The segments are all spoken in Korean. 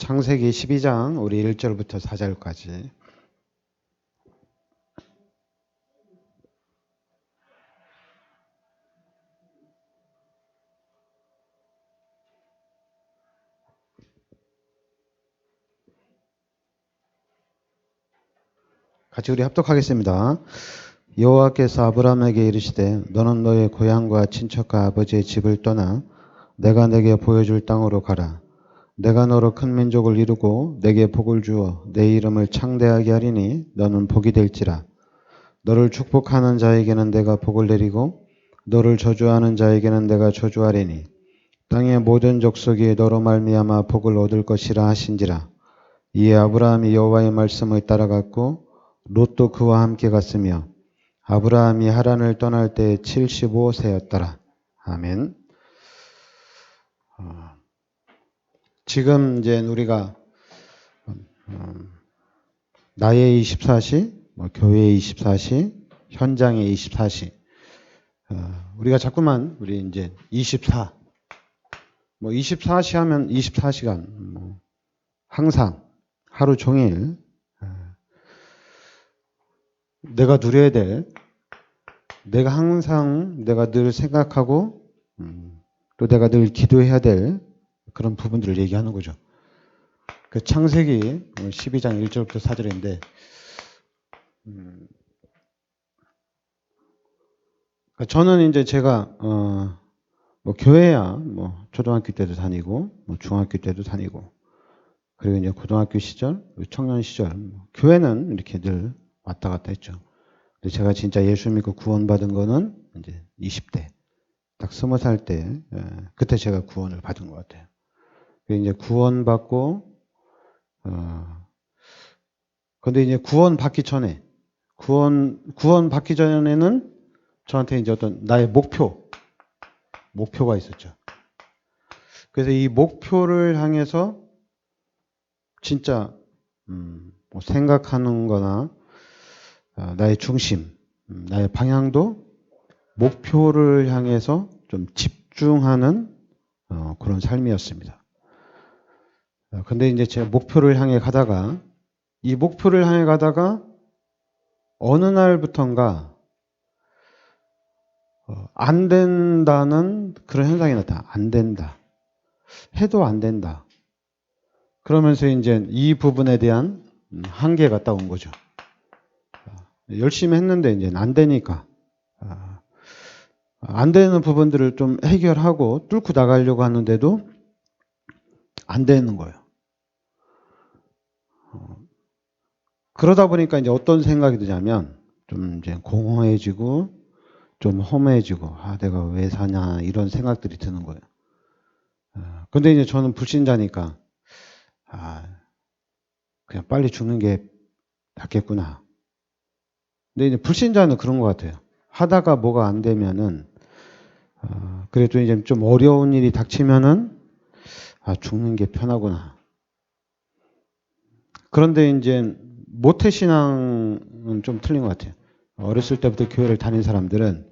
창세기 12장 우리 1절부터 4절까지. 같이 우리 합독하겠습니다. 여호와께서 아브라함에게 이르시되 너는 너의 고향과 친척과 아버지의 집을 떠나 내가 내게 보여줄 땅으로 가라. 내가 너로 큰 민족을 이루고 내게 복을 주어 내 이름을 창대하게 하리니 너는 복이 될지라. 너를 축복하는 자에게는 내가 복을 내리고 너를 저주하는 자에게는 내가 저주하리니 땅의 모든 족속이 너로 말미암아 복을 얻을 것이라 하신지라. 이에 아브라함이 여호와의 말씀을 따라갔고 롯도 그와 함께 갔으며 아브라함이 하란을 떠날 때 75세였더라. 아멘. 지금 이제 우리가 나의 24시, 교회의 24시, 현장의 24시. 우리가 자꾸만 우리 이제 24, 24시 하면 24시간, 항상 하루 종일 내가 누려야 될, 내가 항상 내가 늘 생각하고 또 내가 늘 기도해야 될 그런 부분들을 얘기하는 거죠. 그 창세기 12장 1절부터 4절인데 저는 이제 제가 교회야 초등학교 때도 다니고 중학교 때도 다니고 그리고 이제 고등학교 시절, 청년 시절 교회는 이렇게 늘 왔다 갔다 했죠. 근데 제가 진짜 예수 믿고 구원받은 거는 이제 20대, 딱 20살 때, 그때 제가 구원을 받은 것 같아요. 이제 구원받고, 근데 이제 구원받기 전에, 구원받기 전에는 저한테 이제 어떤 나의 목표가 있었죠. 그래서 이 목표를 향해서 진짜, 생각하는 거나, 나의 중심, 나의 방향도 목표를 향해서 좀 집중하는 그런 삶이었습니다. 근데 이제 제가 목표를 향해 가다가 어느 날부턴가 안 된다는 그런 현상이 나타나. 안 된다. 해도 안 된다. 그러면서 이제 이 부분에 대한 한계가 딱 온 거죠. 열심히 했는데 이제 안 되니까 안 되는 부분들을 좀 해결하고 뚫고 나가려고 하는데도 안 되는 거예요. 그러다 보니까 이제 어떤 생각이 드냐면 좀 이제 공허해지고 좀 험해지고 내가 왜 사냐 이런 생각들이 드는 거예요. 근데 이제 저는 불신자니까 그냥 빨리 죽는 게 낫겠구나. 근데 이제 불신자는 그런 것 같아요. 하다가 뭐가 안 되면은, 그래도 이제 좀 어려운 일이 닥치면은, 죽는 게 편하구나. 그런데 이제 모태신앙은 좀 틀린 것 같아요. 어렸을 때부터 교회를 다닌 사람들은,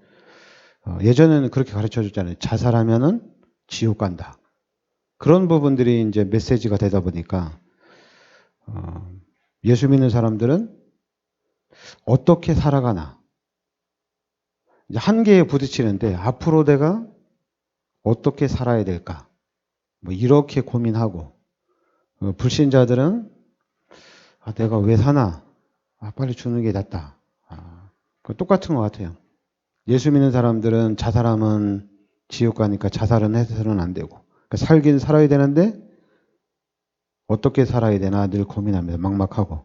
예전에는 그렇게 가르쳐 줬잖아요. 자살하면은 지옥 간다. 그런 부분들이 이제 메시지가 되다 보니까, 예수 믿는 사람들은 어떻게 살아가나. 이제 한계에 부딪히는데 앞으로 내가 어떻게 살아야 될까. 이렇게 고민하고 불신자들은 내가 왜 사나. 빨리 죽는 게 낫다. 똑같은 것 같아요. 예수 믿는 사람들은 자살하면 지옥 가니까 자살은 해서는 안 되고 그러니까 살긴 살아야 되는데 어떻게 살아야 되나 늘 고민합니다. 막막하고.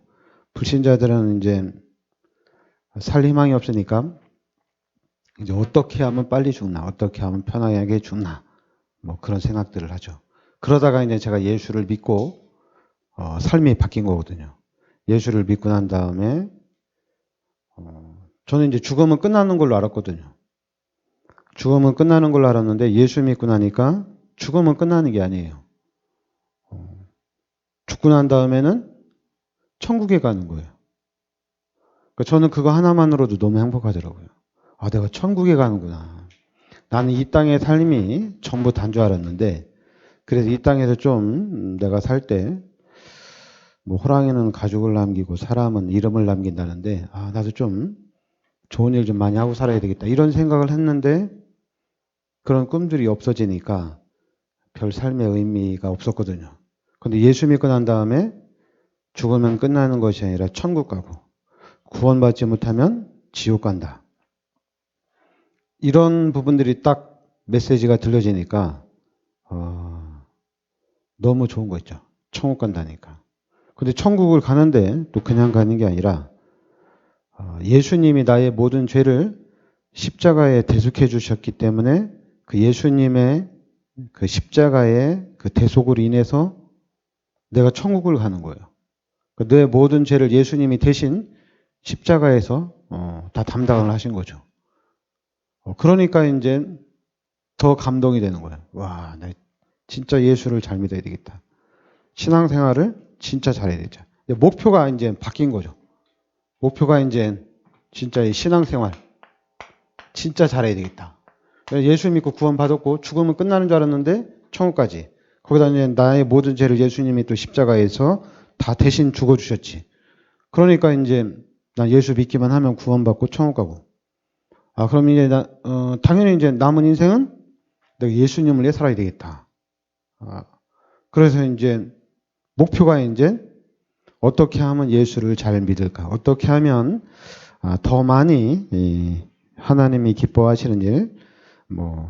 불신자들은 이제 살 희망이 없으니까 이제 어떻게 하면 빨리 죽나, 어떻게 하면 편하게 죽나, 그런 생각들을 하죠. 그러다가 이제 제가 예수를 믿고 삶이 바뀐 거거든요. 예수를 믿고 난 다음에 저는 이제 죽으면 끝나는 걸로 알았거든요. 죽으면 끝나는 걸로 알았는데 예수 믿고 나니까 죽으면 끝나는 게 아니에요. 죽고 난 다음에는 천국에 가는 거예요. 그러니까 저는 그거 하나만으로도 너무 행복하더라고요. 내가 천국에 가는구나. 나는 이 땅의 삶이 전부 다인 줄 알았는데, 그래서 이 땅에서 좀 내가 살 때 뭐 호랑이는 가죽을 남기고 사람은 이름을 남긴다는데, 나도 좀 좋은 일 좀 많이 하고 살아야 되겠다, 이런 생각을 했는데 그런 꿈들이 없어지니까 별 삶의 의미가 없었거든요. 근데 예수 믿고 난 다음에 죽으면 끝나는 것이 아니라 천국 가고 구원받지 못하면 지옥 간다, 이런 부분들이 딱 메시지가 들려지니까 너무 좋은 거 있죠. 천국 간다니까. 근데 천국을 가는데 또 그냥 가는 게 아니라 예수님이 나의 모든 죄를 십자가에 대속해 주셨기 때문에 그 예수님의 그 십자가의 그 대속으로 인해서 내가 천국을 가는 거예요. 내 모든 죄를 예수님이 대신 십자가에서 다 담당을 하신 거죠. 그러니까 이제 더 감동이 되는 거예요. 와, 나 진짜 예수를 잘 믿어야 되겠다. 신앙생활을 진짜 잘해야 되죠. 목표가 이제 바뀐 거죠. 목표가 이제 진짜 이 신앙생활 진짜 잘해야 되겠다. 예수 믿고 구원받았고 죽으면 끝나는 줄 알았는데 천국까지. 거기다 이제 나의 모든 죄를 예수님이 또 십자가에서 다 대신 죽어주셨지. 그러니까 이제 나 예수 믿기만 하면 구원받고 천국 가고. 그럼 이제 당연히 이제 남은 인생은 내가 예수님을 위해 살아야 되겠다. 그래서 이제 목표가 이제 어떻게 하면 예수를 잘 믿을까? 어떻게 하면 더 많이 하나님이 기뻐하시는 일,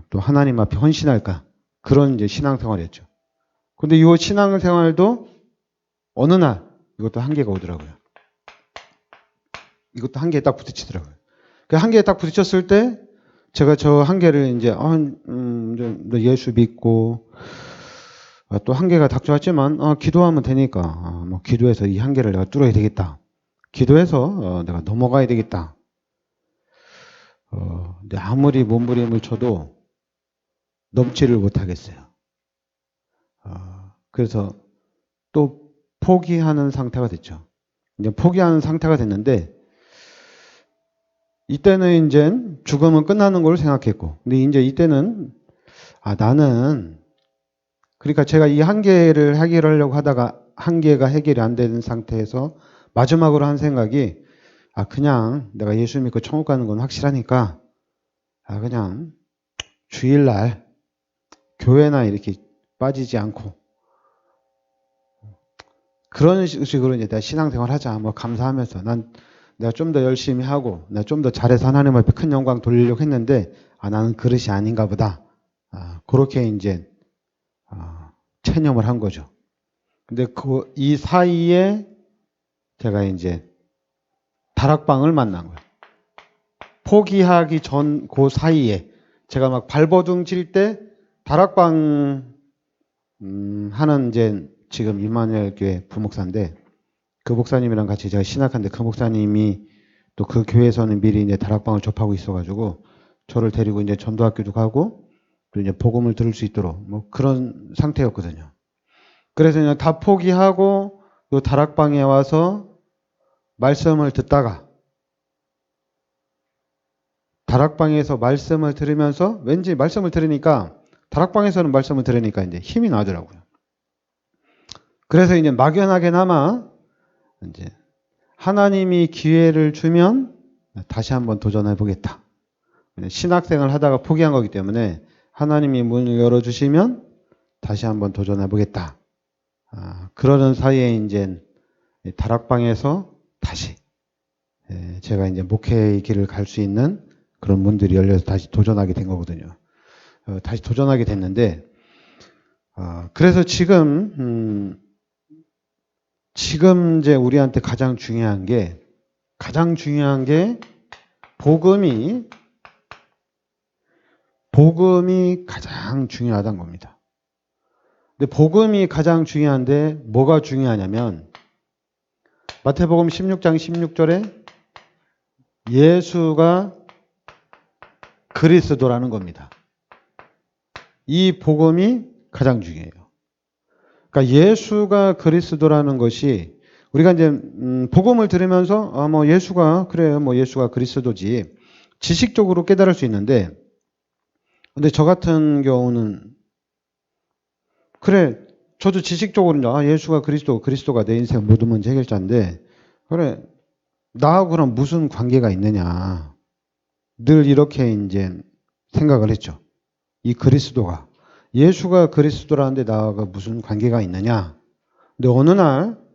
또 하나님 앞에 헌신할까? 그런 이제 신앙생활이었죠. 근데 이 신앙생활도 어느 날 이것도 한계가 오더라고요. 이것도 한계에 딱 부딪히더라고요. 그 한계에 딱 부딪혔을 때 제가 저 한계를 이제 예수 믿고 또 한계가 닥쳐왔지만 기도하면 되니까 기도해서 이 한계를 내가 뚫어야 되겠다. 기도해서 내가 넘어가야 되겠다. 근데 아무리 몸부림을 쳐도 넘지를 못하겠어요. 그래서 또 포기하는 상태가 됐죠. 이제 포기하는 상태가 됐는데 이때는 이제 죽으면 끝나는 걸 생각했고, 근데 이제 이때는 나는 그러니까 제가 이 한계를 해결하려고 하다가 한계가 해결이 안 되는 상태에서 마지막으로 한 생각이 그냥 내가 예수 믿고 천국 가는 건 확실하니까 그냥 주일날 교회나 이렇게 빠지지 않고 그런 식으로 이제 내가 신앙생활 하자 감사하면서 내가 좀 더 열심히 하고 내가 좀 더 잘해서 하나님 앞에 큰 영광 돌리려고 했는데 나는 그릇이 아닌가 보다. 그렇게 이제 체념을 한 거죠. 근데 이 사이에 제가 이제 다락방을 만난 거예요. 포기하기 전 그 사이에 제가 막 발버둥 칠 때 다락방 하는 이제 지금 임마누엘 교회 부목사인데 그 목사님이랑 같이 제가 신학하는데 그 목사님이 또 그 교회에서는 미리 이제 다락방을 접하고 있어가지고 저를 데리고 이제 전도학교도 가고 또 이제 복음을 들을 수 있도록 그런 상태였거든요. 그래서 그냥 다 포기하고 또 다락방에 와서 말씀을 듣다가 다락방에서 말씀을 들으면서 왠지 말씀을 들으니까 다락방에서는 말씀을 들으니까 이제 힘이 나더라고요. 그래서 이제 막연하게나마 이제 하나님이 기회를 주면 다시 한번 도전해 보겠다. 신학생을 하다가 포기한 거기 때문에 하나님이 문을 열어주시면 다시 한번 도전해 보겠다. 그러는 사이에 이제 다락방에서 다시 제가 이제 목회의 길을 갈 수 있는 그런 문들이 열려서 다시 도전하게 된 거거든요. 다시 도전하게 됐는데 그래서 지금 이제 우리한테 가장 중요한 게 복음이 가장 중요하다는 겁니다. 근데 복음이 가장 중요한데 뭐가 중요하냐면 마태복음 16장 16절에 예수가 그리스도라는 겁니다. 이 복음이 가장 중요해요. 그러니까 예수가 그리스도라는 것이 우리가 이제 복음을 들으면서 예수가 그래요. 예수가 그리스도지. 지식적으로 깨달을 수 있는데 근데 저 같은 경우는 그래 저도 지식적으로는 예수가 그리스도가 내 인생 모든 문제 해결자인데 그래 나하고 그럼 무슨 관계가 있느냐 늘 이렇게 이제 생각을 했죠. 이 그리스도가 예수가 그리스도라는데 나하고 무슨 관계가 있느냐. 근데 어느 날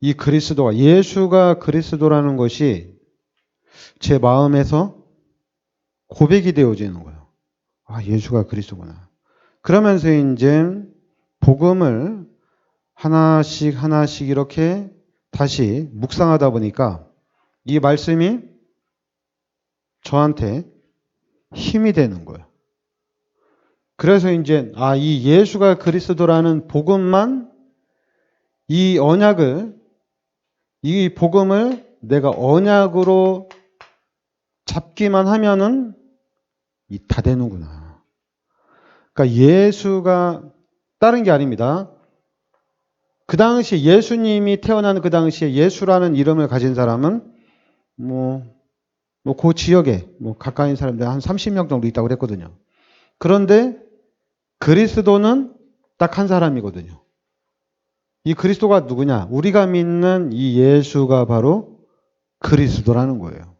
이 그리스도가 예수가 그리스도라는 것이 제 마음에서 고백이 되어지는 거예요. 예수가 그리스도구나. 그러면서 이제 복음을 하나씩 하나씩 이렇게 다시 묵상하다 보니까 이 말씀이 저한테 힘이 되는 거예요. 그래서 이제 이 예수가 그리스도라는 복음만 이 언약을 이 복음을 내가 언약으로 잡기만 하면은 다 되는구나. 그러니까 예수가 다른 게 아닙니다. 그 당시 예수님이 태어나는 그 당시에 예수라는 이름을 가진 사람은 그 지역에 가까이 있는 사람들 한 30명 정도 있다고 그랬거든요. 그런데 그리스도는 딱 한 사람이거든요. 이 그리스도가 누구냐? 우리가 믿는 이 예수가 바로 그리스도라는 거예요.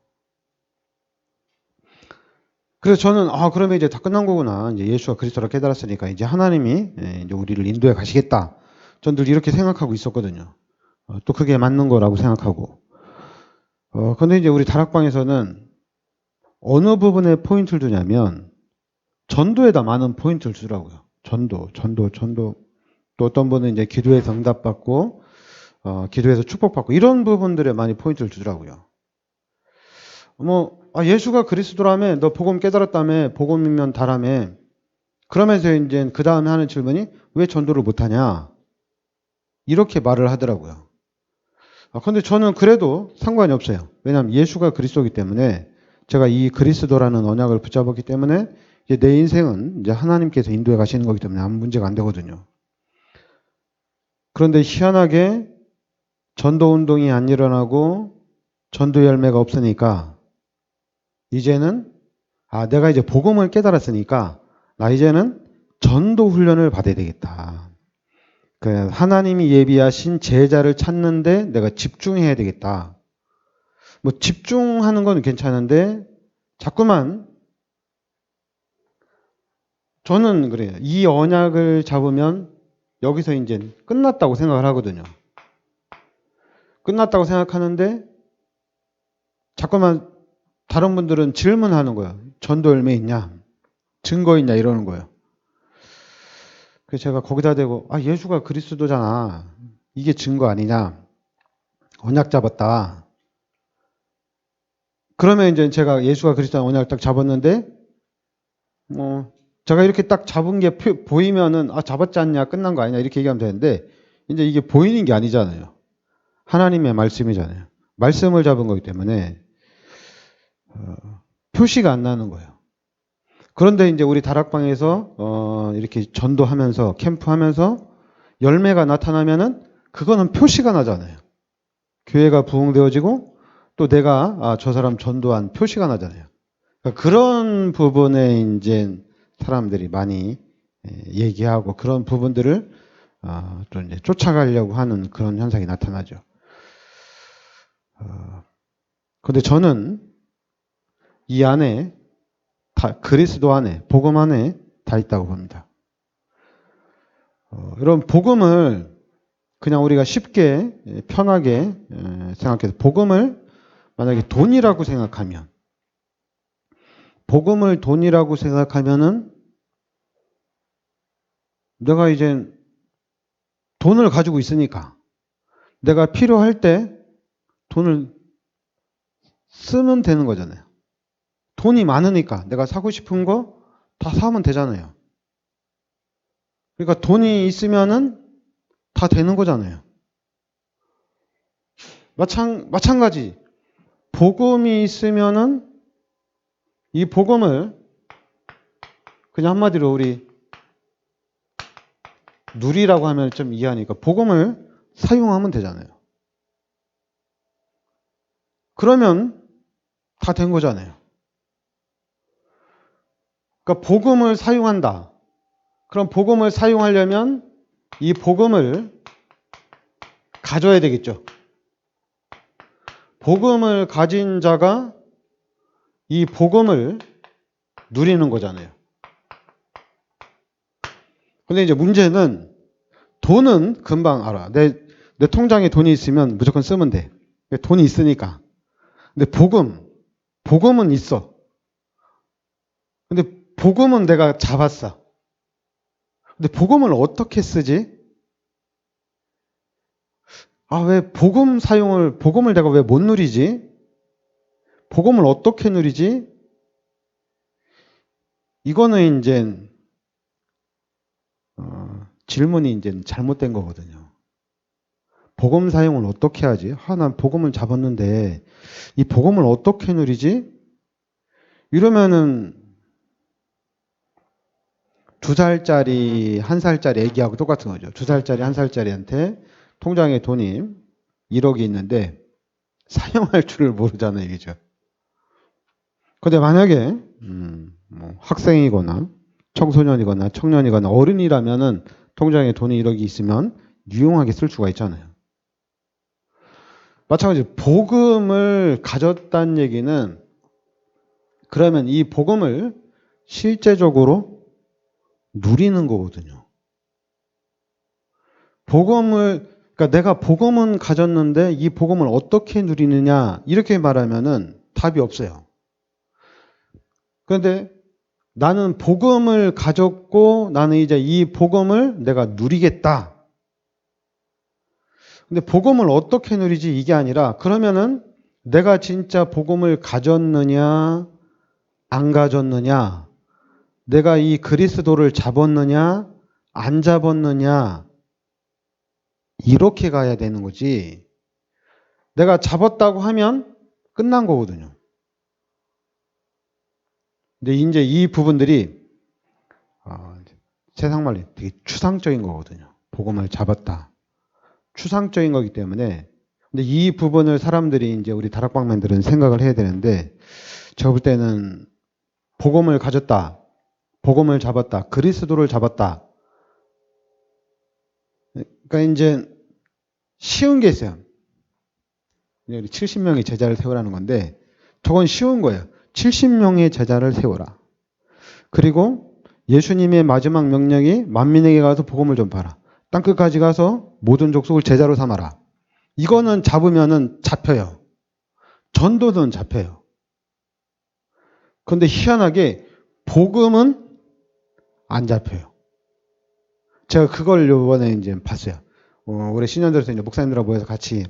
그래서 저는 그러면 이제 다 끝난 거구나. 이제 예수가 그리스도라 깨달았으니까 이제 하나님이 이제 우리를 인도해 가시겠다. 전 늘 이렇게 생각하고 있었거든요. 또 그게 맞는 거라고 생각하고. 근데 이제 우리 다락방에서는 어느 부분에 포인트를 두냐면 전도에다 많은 포인트를 주더라고요. 전도. 또 어떤 분은 이제 기도에서 응답받고, 기도에서 축복받고, 이런 부분들에 많이 포인트를 주더라고요. 예수가 그리스도라며, 너 복음 깨달았다며, 복음이면 다라며, 그러면서 이제 그 다음에 하는 질문이 왜 전도를 못하냐? 이렇게 말을 하더라고요. 근데 저는 그래도 상관이 없어요. 왜냐하면 예수가 그리스도이기 때문에 제가 이 그리스도라는 언약을 붙잡았기 때문에 이제 내 인생은 이제 하나님께서 인도해 가시는 거기 때문에 아무 문제가 안 되거든요. 그런데 희한하게 전도 운동이 안 일어나고 전도 열매가 없으니까 이제는 내가 이제 복음을 깨달았으니까 나 이제는 전도 훈련을 받아야 되겠다. 하나님이 예비하신 제자를 찾는데 내가 집중해야 되겠다. 집중하는 건 괜찮은데 자꾸만 저는 그래요. 이 언약을 잡으면 여기서 이제 끝났다고 생각을 하거든요. 끝났다고 생각하는데 자꾸만 다른 분들은 질문하는 거예요. 전도 열매 있냐? 증거 있냐? 이러는 거예요. 그래서 제가 거기다 대고 예수가 그리스도잖아. 이게 증거 아니냐? 언약 잡았다. 그러면 이제 제가 예수가 그리스도라는 언약을 딱 잡았는데 제가 이렇게 딱 잡은 게 보이면은 잡았지 않냐? 끝난 거 아니냐? 이렇게 얘기하면 되는데 이제 이게 보이는 게 아니잖아요. 하나님의 말씀이잖아요. 말씀을 잡은 거기 때문에 표시가 안 나는 거예요. 그런데 이제 우리 다락방에서 이렇게 전도하면서 캠프하면서 열매가 나타나면은 그거는 표시가 나잖아요. 교회가 부흥되어지고 또 내가 저 사람 전도한 표시가 나잖아요. 그러니까 그런 부분에 이제 사람들이 많이 얘기하고 그런 부분들을 또 이제 쫓아가려고 하는 그런 현상이 나타나죠. 근데 저는 이 안에 그리스도 안에 복음 안에 다 있다고 봅니다. 여러분 복음을 그냥 우리가 쉽게 편하게 생각해서 복음을 만약에 돈이라고 생각하면 복음을 돈이라고 생각하면은 내가 이제 돈을 가지고 있으니까 내가 필요할 때 돈을 쓰면 되는 거잖아요. 돈이 많으니까 내가 사고 싶은 거 다 사면 되잖아요. 그러니까 돈이 있으면은 다 되는 거잖아요. 마찬가지. 복음이 있으면은 이 복음을 그냥 한마디로 우리 누리라고 하면 좀 이해하니까 복음을 사용하면 되잖아요. 그러면 다 된 거잖아요. 그러니까 복음을 사용한다. 그럼 복음을 사용하려면 이 복음을 가져야 되겠죠. 복음을 가진 자가 이 복음을 누리는 거잖아요. 근데 이제 문제는 돈은 금방 알아. 내 통장에 돈이 있으면 무조건 쓰면 돼. 돈이 있으니까. 근데 복음은 있어. 근데 복음은 내가 잡았어. 근데 복음을 어떻게 쓰지? 왜 복음을 내가 왜 못 누리지? 복음을 어떻게 누리지? 이거는 이제, 질문이 이제 잘못된 거거든요. 복음 사용을 어떻게 하지? 난 복음을 잡았는데, 이 복음을 어떻게 누리지? 이러면은, 2살짜리, 1살짜리 애기하고 똑같은 거죠. 2살짜리, 1살짜리한테 통장에 돈이 1억이 있는데 사용할 줄을 모르잖아요, 이게죠. 근데 만약에 뭐 학생이거나 청소년이거나 청년이거나 어른이라면은 통장에 돈이 1억이 있으면 유용하게 쓸 수가 있잖아요. 마찬가지로 복음을 가졌다는 얘기는 그러면 이 복음을 실제적으로 누리는 거거든요. 그러니까 내가 복음은 가졌는데 이 복음을 어떻게 누리느냐 이렇게 말하면은 답이 없어요. 그런데 나는 복음을 가졌고 나는 이제 이 복음을 내가 누리겠다. 근데 복음을 어떻게 누리지 이게 아니라 그러면은 내가 진짜 복음을 가졌느냐 안 가졌느냐 내가 이 그리스도를 잡았느냐 안 잡았느냐 이렇게 가야 되는 거지. 내가 잡았다고 하면 끝난 거거든요. 근데 이제 이 부분들이 세상 말로 되게 추상적인 거거든요. 복음을 잡았다. 추상적인 거기 때문에 근데 이 부분을 사람들이 이제 우리 다락방맨들은 생각을 해야 되는데 제가 볼 때는 복음을 가졌다. 복음을 잡았다. 그리스도를 잡았다. 그러니까 이제 쉬운 게 있어요. 70명의 제자를 세우라는 건데 저건 쉬운 거예요. 70명의 제자를 세워라. 그리고 예수님의 마지막 명령이 만민에게 가서 복음을 전파하라. 땅끝까지 가서 모든 족속을 제자로 삼아라. 이거는 잡으면은 잡혀요. 전도는 잡혀요. 그런데 희한하게 복음은 안 잡혀요. 제가 그걸 이번에 이제 봤어요. 올해 신년 들어서 이제 목사님들하고 모여서 같이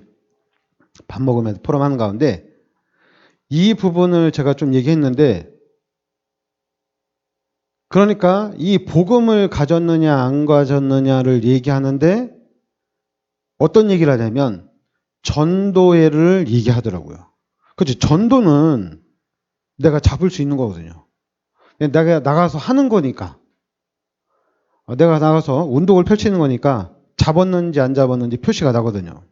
밥 먹으면서 포럼하는 가운데 이 부분을 제가 좀 얘기했는데 그러니까 이 복음을 가졌느냐 안 가졌느냐를 얘기하는데 어떤 얘기를 하냐면 전도회를 얘기하더라고요. 그렇지. 전도는 내가 잡을 수 있는 거거든요. 내가 나가서 하는 거니까. 내가 나가서 운동을 펼치는 거니까 잡았는지 안 잡았는지 표시가 나거든요.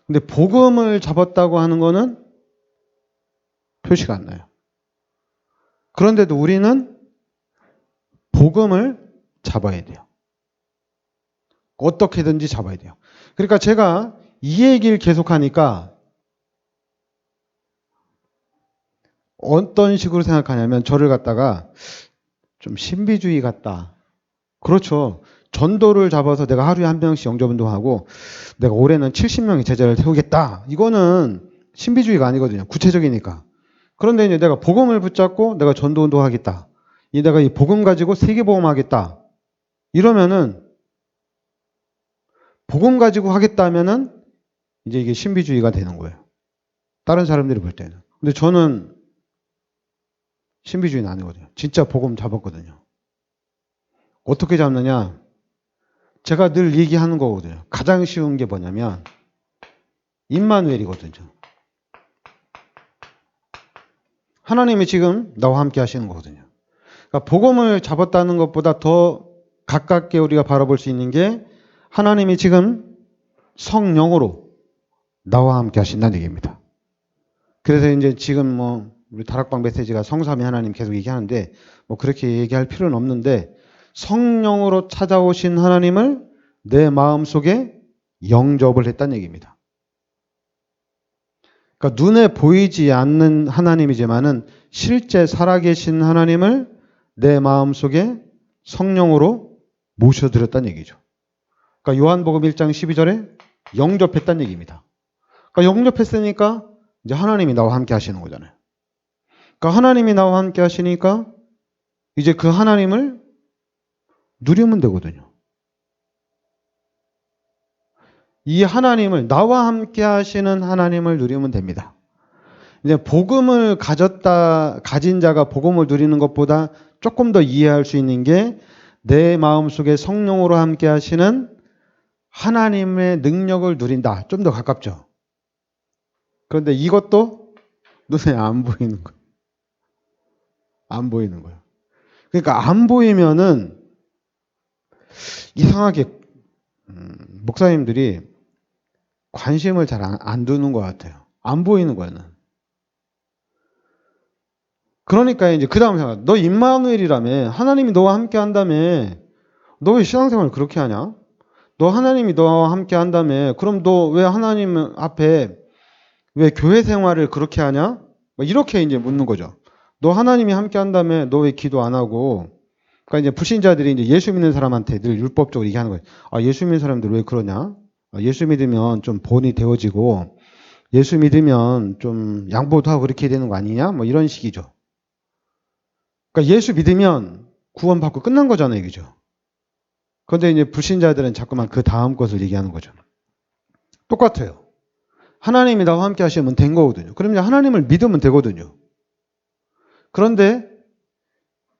근데 복음을 잡았다고 하는 거는 표시가 안 나요. 그런데도 우리는 복음을 잡아야 돼요. 어떻게든지 잡아야 돼요. 그러니까 제가 이 얘기를 계속하니까 어떤 식으로 생각하냐면 저를 갖다가 좀 신비주의 같다. 그렇죠. 전도를 잡아서 내가 하루에 한 명씩 영접운동하고 내가 올해는 70명의 제자를 세우겠다. 이거는 신비주의가 아니거든요. 구체적이니까. 그런데 이제 내가 복음을 붙잡고 내가 전도운동하겠다. 내가 이 복음 가지고 세계보험하겠다. 이러면은 복음 가지고 하겠다 하면은 이제 이게 신비주의가 되는 거예요. 다른 사람들이 볼 때는. 근데 저는 신비주의는 아니거든요. 진짜 복음 잡았거든요. 어떻게 잡느냐? 제가 늘 얘기하는 거거든요. 가장 쉬운 게 뭐냐면 임마누엘이거든요. 하나님이 지금 나와 함께 하시는 거거든요. 그러니까 복음을 잡았다는 것보다 더 가깝게 우리가 바라볼 수 있는 게 하나님이 지금 성령으로 나와 함께 하신다는 얘기입니다. 그래서 이제 지금 우리 다락방 메시지가 성삼위 하나님 계속 얘기하는데 그렇게 얘기할 필요는 없는데 성령으로 찾아오신 하나님을 내 마음속에 영접을 했다는 얘기입니다. 그러니까 눈에 보이지 않는 하나님이지만은 실제 살아계신 하나님을 내 마음속에 성령으로 모셔드렸다는 얘기죠. 그러니까 요한복음 1장 12절에 영접했다는 얘기입니다. 그러니까 영접했으니까 이제 하나님이 나와 함께 하시는 거잖아요. 그러니까 하나님이 나와 함께 하시니까 이제 그 하나님을 누리면 되거든요. 이 하나님을, 나와 함께 하시는 하나님을 누리면 됩니다. 이제 복음을 가진 자가 복음을 누리는 것보다 조금 더 이해할 수 있는 게 내 마음속에 성령으로 함께 하시는 하나님의 능력을 누린다. 좀 더 가깝죠. 그런데 이것도 눈에 안 보이는 거예요. 안 보이는 거예요. 그러니까 안 보이면은 이상하게 목사님들이 관심을 잘 안 두는 것 같아요. 안 보이는 거는. 그러니까 이제 그 다음 생각, 너 임마누엘이라며, 하나님이 너와 함께 한다며, 너 왜 신앙생활을 그렇게 하냐? 너 하나님이 너와 함께 한다며, 그럼 너 왜 하나님 앞에 왜 교회 생활을 그렇게 하냐? 이렇게 이제 묻는 거죠. 너 하나님이 함께 한다며, 너 왜 기도 안 하고? 그러니까 이제 불신자들이 이제 예수 믿는 사람한테 늘 율법적으로 얘기하는 거예요. 아, 예수 믿는 사람들 왜 그러냐? 아, 예수 믿으면 좀 본이 되어지고, 예수 믿으면 좀 양보도 하고 그렇게 되는 거 아니냐? 뭐 이런 식이죠. 그러니까 예수 믿으면 구원받고 끝난 거잖아요, 그죠? 그런데 이제 불신자들은 자꾸만 그 다음 것을 얘기하는 거죠. 똑같아요. 하나님이 나와 함께 하시면 된 거거든요. 그럼 이제 하나님을 믿으면 되거든요. 그런데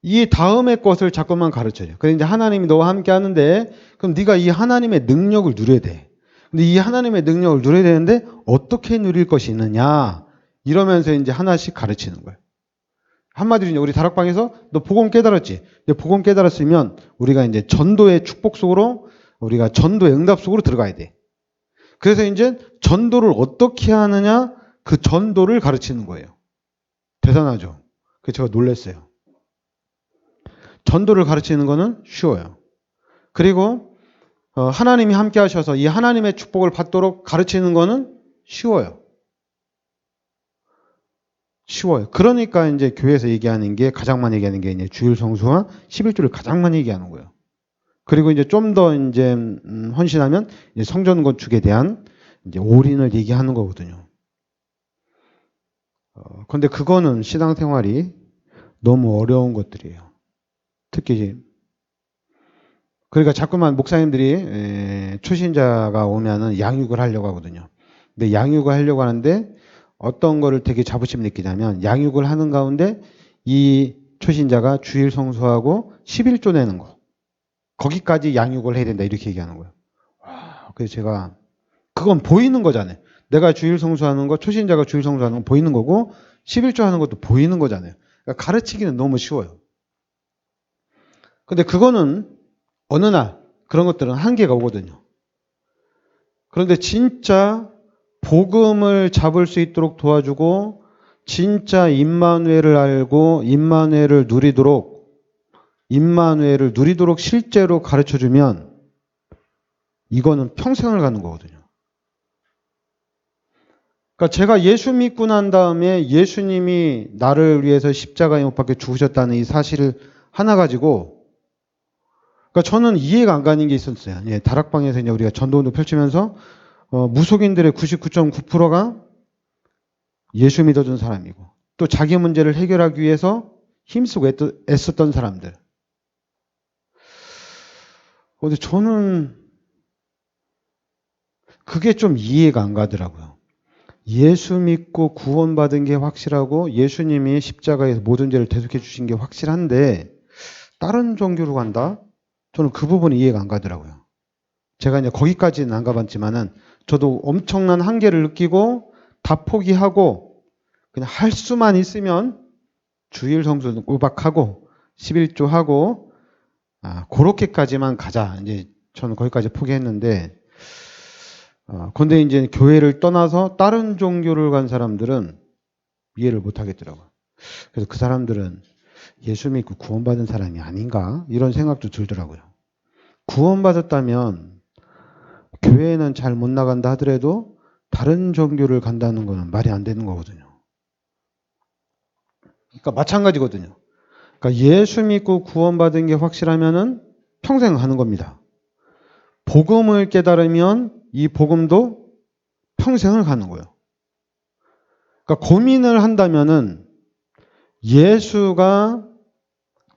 이 다음의 것을 자꾸만 가르쳐요. 그래서 이제 하나님이 너와 함께 하는데, 그럼 네가 이 하나님의 능력을 누려야 돼. 근데 이 하나님의 능력을 누려야 되는데 어떻게 누릴 것이 있느냐? 이러면서 이제 하나씩 가르치는 거예요. 한마디로 이제 우리 다락방에서 너 복음 깨달았지? 복음 깨달았으면 우리가 이제 전도의 축복 속으로, 우리가 전도의 응답 속으로 들어가야 돼. 그래서 이제 전도를 어떻게 하느냐? 그 전도를 가르치는 거예요. 대단하죠? 그래서 제가 놀랐어요. 전도를 가르치는 거는 쉬워요. 그리고 하나님이 함께 하셔서 이 하나님의 축복을 받도록 가르치는 거는 쉬워요. 쉬워요. 그러니까 이제 교회에서 얘기하는 게, 가장 많이 얘기하는 게 이제 주일 성수와 11조를 가장 많이 얘기하는 거예요. 그리고 이제 좀 더 이제 헌신하면 이제 성전 건축에 대한 이제 올인을 얘기하는 거거든요. 그런데 그거는 신앙생활이 너무 어려운 것들이에요. 특히 그러니까 자꾸만 목사님들이 초신자가 오면은 양육을 하려고 하거든요. 근데 양육을 하려고 하는데 어떤 거를 되게 자부심 느끼냐면, 양육을 하는 가운데 이 초신자가 주일 성수하고 11조 내는 거, 거기까지 양육을 해야 된다, 이렇게 얘기하는 거예요. 와, 그래서 제가, 그건 보이는 거잖아요. 내가 주일 성수하는 거, 초신자가 주일 성수하는 거 보이는 거고, 11조 하는 것도 보이는 거잖아요. 그러니까 가르치기는 너무 쉬워요. 근데 그거는 어느 날 그런 것들은 한계가 오거든요. 그런데 진짜 복음을 잡을 수 있도록 도와주고, 진짜 임마누엘을 알고 임마누엘을 누리도록 실제로 가르쳐주면 이거는 평생을 가는 거거든요. 그러니까 제가 예수 믿고 난 다음에 예수님이 나를 위해서 십자가에 못 박혀 죽으셨다는 이 사실을 하나 가지고, 그러니까 저는 이해가 안 가는 게 있었어요. 예, 다락방에서 이제 우리가 전도운동 펼치면서 무속인들의 99.9%가 예수 믿어준 사람이고, 또 자기 문제를 해결하기 위해서 힘쓰고 애썼던 사람들. 근데 저는 그게 좀 이해가 안 가더라고요. 예수 믿고 구원받은 게 확실하고 예수님이 십자가에서 모든 죄를 대속해 주신 게 확실한데 다른 종교로 간다? 저는 그 부분이 이해가 안 가더라고요. 제가 이제 거기까지는 안 가봤지만은 저도 엄청난 한계를 느끼고 다 포기하고 그냥 할 수만 있으면 주일 성수는 꼬박하고 11조 하고 그렇게까지만 가자. 이제 저는 거기까지 포기했는데, 근데 이제 교회를 떠나서 다른 종교를 간 사람들은 이해를 못 하겠더라고요. 그래서 그 사람들은 예수 믿고 구원받은 사람이 아닌가? 이런 생각도 들더라고요. 구원받았다면 교회에는 잘 못 나간다 하더라도 다른 종교를 간다는 거는 말이 안 되는 거거든요. 그러니까 마찬가지거든요. 그러니까 예수 믿고 구원받은 게 확실하면은 평생 가는 겁니다. 복음을 깨달으면 이 복음도 평생을 가는 거예요. 그러니까 고민을 한다면은 예수가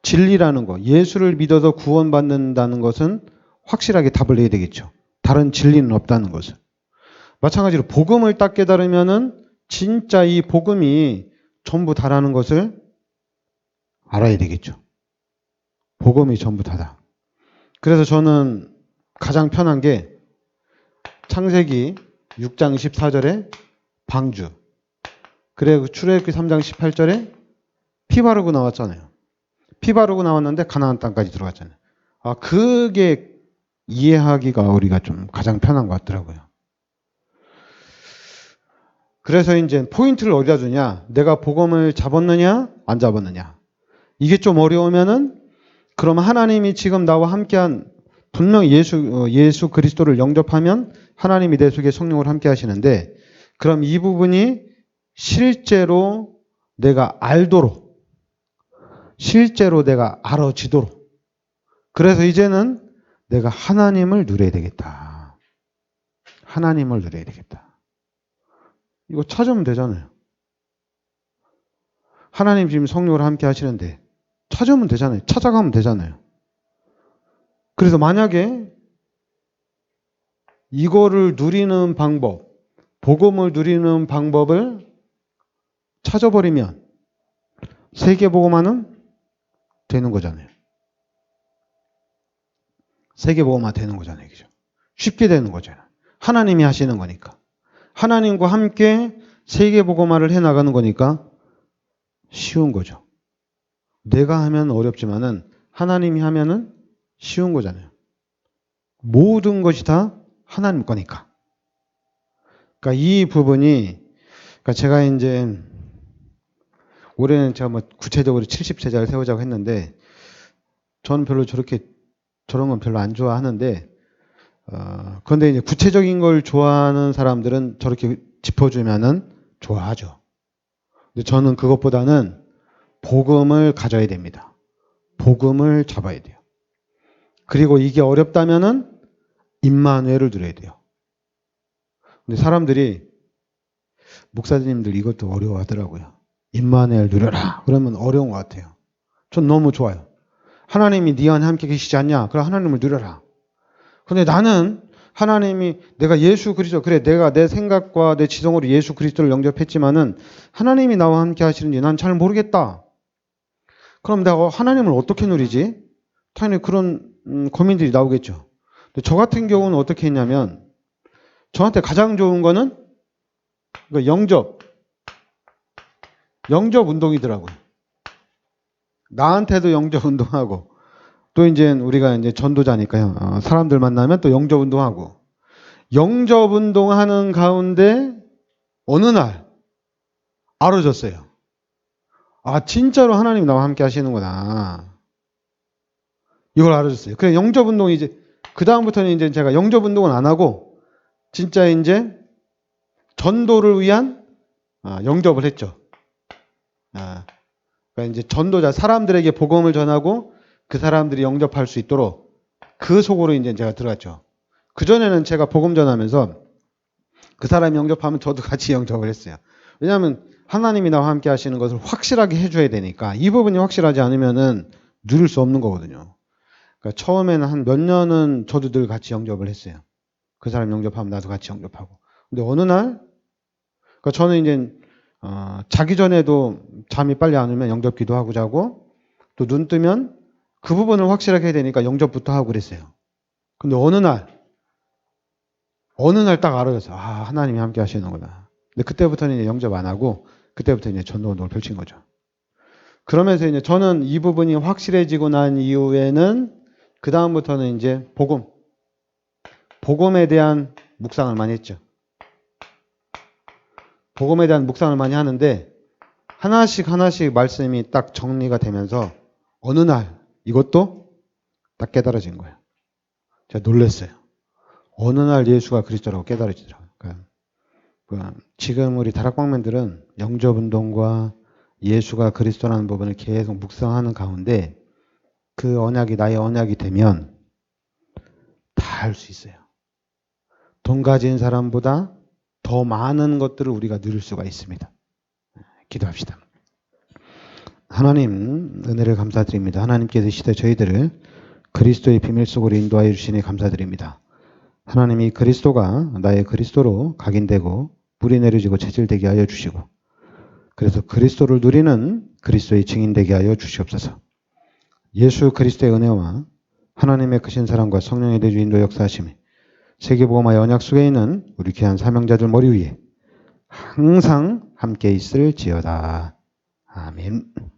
진리라는 거, 예수를 믿어서 구원받는다는 것은 확실하게 답을 내야 되겠죠. 다른 진리는 없다는 것을. 마찬가지로 복음을 딱 깨달으면은 진짜 이 복음이 전부 다라는 것을 알아야 되겠죠. 복음이 전부 다다. 그래서 저는 가장 편한 게 창세기 6장 14절에 방주. 그래 출애굽기 3장 18절에 피 바르고 나왔잖아요. 피 바르고 나왔는데 가나안 땅까지 들어갔잖아요. 아, 그게 이해하기가 우리가 좀 가장 편한 것 같더라고요. 그래서 이제 포인트를 어디다 두냐? 내가 복음을 잡았느냐, 안 잡았느냐? 이게 좀 어려우면은 그럼 하나님이 지금 나와 함께한 분명히 예수 그리스도를 영접하면 하나님이 내 속에 성령을 함께 하시는데 그럼 이 부분이 실제로 내가 알도록 실제로 내가 알아지도록 그래서 이제는 내가 하나님을 누려야 되겠다. 하나님을 누려야 되겠다. 이거 찾으면 되잖아요. 하나님 지금 성령을 함께 하시는데 찾으면 되잖아요. 찾아가면 되잖아요. 그래서 만약에 이거를 누리는 방법, 복음을 누리는 방법을 찾아버리면 세계복음화는 되는 거잖아요. 세계복음화 되는 거잖아요. 그죠? 쉽게 되는 거잖아요. 하나님이 하시는 거니까. 하나님과 함께 세계복음화를 해나가는 거니까 쉬운 거죠. 내가 하면 어렵지만은 하나님이 하면은 쉬운 거잖아요. 모든 것이 다 하나님 거니까. 그러니까 이 부분이, 그러니까 제가 이제 올해는 제가 뭐 구체적으로 70제자를 세우자고 했는데, 저는 별로 저런 건 별로 안 좋아하는데, 그런데 이제 구체적인 걸 좋아하는 사람들은 저렇게 짚어주면은 좋아하죠. 근데 저는 그것보다는 복음을 가져야 됩니다. 복음을 잡아야 돼요. 그리고 이게 어렵다면은 임마누엘을 들어야 돼요. 근데 사람들이 목사님들 이것도 어려워하더라고요. 임마누엘 누려라. 그러면 어려운 것 같아요. 전 너무 좋아요. 하나님이 네 안에 함께 계시지 않냐? 그럼 하나님을 누려라. 근데 나는 하나님이 내가 예수 그리스도 그래 내가 내 생각과 내 지성으로 예수 그리스도를 영접했지만은 하나님이 나와 함께 하시는지 난 잘 모르겠다. 그럼 내가 하나님을 어떻게 누리지? 당연히 그런 고민들이 나오겠죠. 근데 저 같은 경우는 어떻게 했냐면 저한테 가장 좋은 거는 영접 운동이더라고요. 나한테도 영접 운동하고 또 이제 우리가 이제 전도자니까요. 사람들 만나면 또 영접 운동하고 영접 운동하는 가운데 어느 날 알아졌어요. 아 진짜로 하나님 나와 함께 하시는구나. 이걸 알아줬어요. 그래 영접 운동이 이제 그 다음부터는 이제 제가 영접 운동은 안 하고 진짜 이제 전도를 위한 영접을 했죠. 그러니까 이제 전도자 사람들에게 복음을 전하고 그 사람들이 영접할 수 있도록 그 속으로 이제 제가 들어갔죠. 그 전에는 제가 복음 전하면서 그 사람이 영접하면 저도 같이 영접을 했어요. 왜냐하면 하나님이 나와 함께 하시는 것을 확실하게 해줘야 되니까 이 부분이 확실하지 않으면은 누릴 수 없는 거거든요. 그러니까 처음에는 한 몇 년은 저도 늘 같이 영접을 했어요. 그 사람 영접하면 나도 같이 영접하고. 근데 어느 날, 그러니까 저는 이제 자기 전에도 잠이 빨리 안 오면 영접 기도하고 자고 또 눈 뜨면 그 부분을 확실하게 해야 되니까 영접부터 하고 그랬어요. 근데 어느 날 딱 알아졌어요. 아, 하나님이 함께 하시는구나. 근데 그때부터는 이제 영접 안 하고 그때부터 이제 전도운동을 펼친 거죠. 그러면서 이제 저는 이 부분이 확실해지고 난 이후에는 그 다음부터는 이제 복음에 대한 묵상을 많이 했죠. 복음에 대한 묵상을 많이 하는데 하나씩 하나씩 말씀이 딱 정리가 되면서 어느 날 이것도 딱 깨달아진 거예요. 제가 놀랐어요. 어느 날 예수가 그리스도라고 깨달아지더라고요. 그러니까 지금 우리 다락방맨들은 영접운동과 예수가 그리스도라는 부분을 계속 묵상하는 가운데 그 언약이 나의 언약이 되면 다 할 수 있어요. 돈 가진 사람보다 더 많은 것들을 우리가 누릴 수가 있습니다. 기도합시다. 하나님 은혜를 감사드립니다. 하나님께서 이 시대 저희들을 그리스도의 비밀 속으로 인도하여 주시니 감사드립니다. 하나님이 그리스도가 나의 그리스도로 각인되고 뿌리 내려지고 체질되게 하여 주시고 그래서 그리스도를 누리는 그리스도의 증인되게 하여 주시옵소서. 예수 그리스도의 은혜와 하나님의 크신 사랑과 성령의 대주 인도 역사하심이 세계복음화의 언약 속에 있는 우리 귀한 사명자들 머리 위에 항상 함께 있을지어다. 아멘.